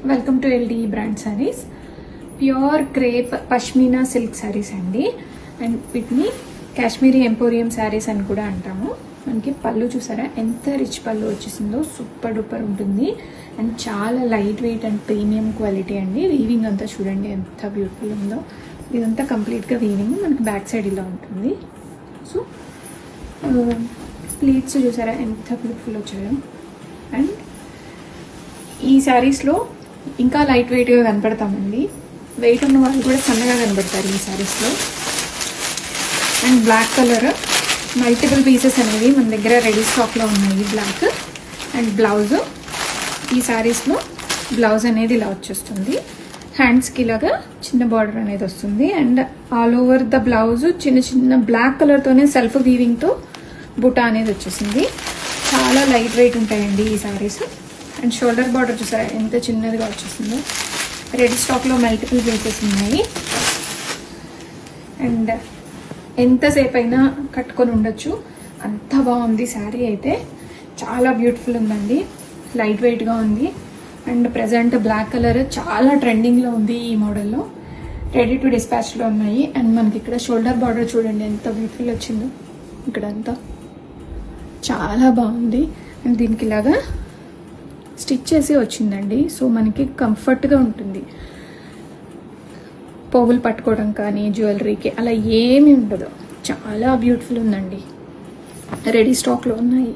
Welcome to LD brand saris. Pure crepe pashmina silk saris అండి. And వీటిని Kashmiri emporium saris అని కూడా అంటాము. మనకి పళ్ళు చూసారా ఎంత రిచ్ పళ్ళు వచ్చేసిందో, సూపర్ డూపర్ ఉంటుంది. అండ్ చాలా light weight and premium quality అండి. వీవింగ్ అంతా చూడండి ఎంత బ్యూటిఫుల్ ఉందో. ఇదంతా కంప్లీట్గా వీవింగ్. మనకి బ్యాక్ సైడ్ ఇలా ఉంటుంది. సో ప్లీట్స్ చూసారా ఎంత బ్యూటిఫుల్ వచ్చాయో. అండ్ ఈ శారీస్లో ఇంకా లైట్ వెయిట్గా కనపడతామండి. వెయిట్ ఉన్న వాళ్ళు కూడా సన్నగా కనబడతారు ఈ శారీస్లో. And black colour multiple pieces అనేవి మన దగ్గర రెడీ స్టాక్లో ఉన్నాయి. బ్లాక్ అండ్ బ్లౌజ్, ఈ శారీస్లో బ్లౌజ్ అనేది ఇలా వచ్చేస్తుంది. హ్యాండ్స్కి ఇలాగా చిన్న బార్డర్ అనేది వస్తుంది. And all over the blouse చిన్న చిన్న బ్లాక్ కలర్తోనే సెల్ఫ్ వీవింగ్తో బుటా అనేది వచ్చేసింది. చాలా లైట్ వెయిట్ ఉంటాయండి ఈ శారీస్. అండ్ షోల్డర్ బార్డర్ చూసారా ఎంత చిన్నదిగా వచ్చేసిందో. రెడీ స్టాక్లో మల్టిపుల్ పీసెస్ ఉన్నాయి. అండ్ ఎంతసేపు అయినా కట్టుకొని ఉండొచ్చు, అంత బాగుంది శారీ అయితే. చాలా బ్యూటిఫుల్ ఉందండి, లైట్ వెయిట్గా ఉంది. అండ్ ప్రజెంట్ బ్లాక్ కలర్ చాలా ట్రెండింగ్లో ఉంది ఈ మోడల్లో. రెడీ టు డిస్పాచ్లో ఉన్నాయి. అండ్ మనకి ఇక్కడ షోల్డర్ బార్డర్ చూడండి ఎంత బ్యూటిఫుల్ వచ్చిందో. ఇక్కడంతా చాలా బాగుంది. అండ్ దీనికి ఇలాగా స్టిచ్ చేసి వచ్చిందండి. సో మనకి కంఫర్ట్గా ఉంటుంది. పోగులు పట్టుకోవడం కానీ జ్యువెలరీకి అలా ఏమీ ఉండదు. చాలా బ్యూటిఫుల్ ఉందండి. రెడీ స్టాక్లో ఉన్నాయి.